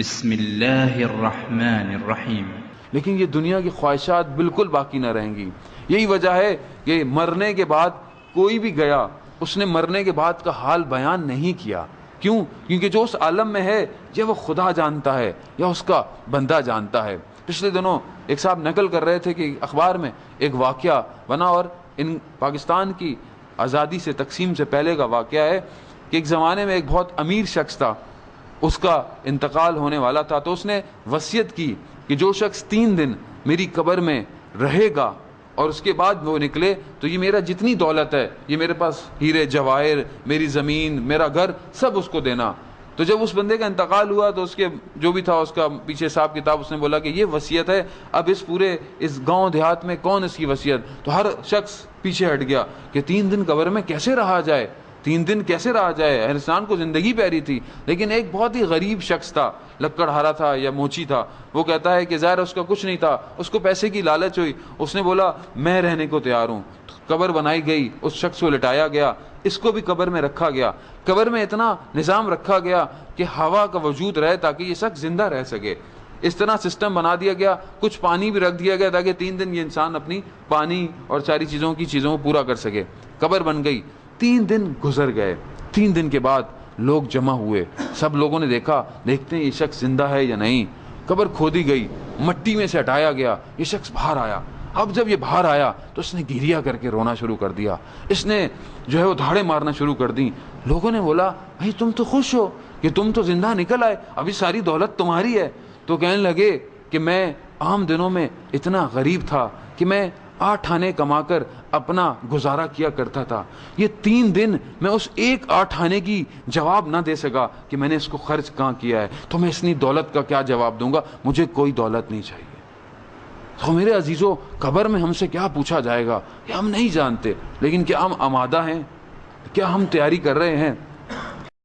بسم اللہ الرحمن الرحیم. لیکن یہ دنیا کی خواہشات بالکل باقی نہ رہیں گی. یہی وجہ ہے کہ مرنے کے بعد کوئی بھی گیا اس نے مرنے کے بعد کا حال بیان نہیں کیا. کیوں؟ کیونکہ جو اس عالم میں ہے یا وہ خدا جانتا ہے یا اس کا بندہ جانتا ہے. پچھلے دنوں ایک صاحب نقل کر رہے تھے کہ اخبار میں ایک واقعہ بنا، اور ان پاکستان کی آزادی سے تقسیم سے پہلے کا واقعہ ہے کہ ایک زمانے میں ایک بہت امیر شخص تھا، اس کا انتقال ہونے والا تھا. تو اس نے وصیت کی کہ جو شخص 3 دن میری قبر میں رہے گا اور اس کے بعد وہ نکلے تو یہ میرا جتنی دولت ہے، یہ میرے پاس ہیرے جواہر، میری زمین، میرا گھر، سب اس کو دینا. تو جب اس بندے کا انتقال ہوا تو اس کے جو بھی تھا اس کا پیچھے حساب کتاب، اس نے بولا کہ یہ وصیت ہے. اب اس پورے اس گاؤں دیہات میں کون اس کی وصیت؟ تو ہر شخص پیچھے ہٹ گیا کہ 3 دن قبر میں کیسے رہا جائے، 3 دن کیسے رہا جائے. ہر انسان کو زندگی پیاری تھی. لیکن ایک بہت ہی غریب شخص تھا، لکڑہارا تھا یا موچی تھا. وہ کہتا ہے کہ ظاہر اس کا کچھ نہیں تھا، اس کو پیسے کی لالچ ہوئی. اس نے بولا میں رہنے کو تیار ہوں. قبر بنائی گئی، اس شخص کو لٹایا گیا، اس کو بھی قبر میں رکھا گیا. قبر میں اتنا نظام رکھا گیا کہ ہوا کا وجود رہے تاکہ یہ شخص زندہ رہ سکے. اس طرح سسٹم بنا دیا گیا. کچھ پانی بھی رکھ دیا گیا تاکہ 3 دن یہ انسان اپنی پانی اور ساری چیزوں کو پورا کر سکے. قبر بن گئی. 3 دن گزر گئے. 3 دن کے بعد لوگ جمع ہوئے. سب لوگوں نے دیکھتے ہیں یہ شخص زندہ ہے یا نہیں. قبر کھودی گئی، مٹی میں سے ہٹایا گیا، یہ شخص باہر آیا. اب جب یہ باہر آیا تو اس نے گیریا کر کے رونا شروع کر دیا. اس نے جو ہے وہ دھاڑے مارنا شروع کر دی. لوگوں نے بولا بھائی تم تو خوش ہو کہ تم تو زندہ نکل آئے، ابھی ساری دولت تمہاری ہے. تو کہنے لگے کہ میں عام دنوں میں اتنا غریب تھا کہ میں 8 آنے کما کر اپنا گزارا کیا کرتا تھا. یہ 3 دن میں اس 8 آنے کی جواب نہ دے سکا کہ میں نے اس کو خرچ کہاں کیا ہے، تو میں اتنی دولت کا کیا جواب دوں گا. مجھے کوئی دولت نہیں چاہیے. تو میرے عزیزوں، قبر میں ہم سے کیا پوچھا جائے گا یہ ہم نہیں جانتے. لیکن کیا ہم آمادہ ہیں؟ کیا ہم تیاری کر رہے ہیں؟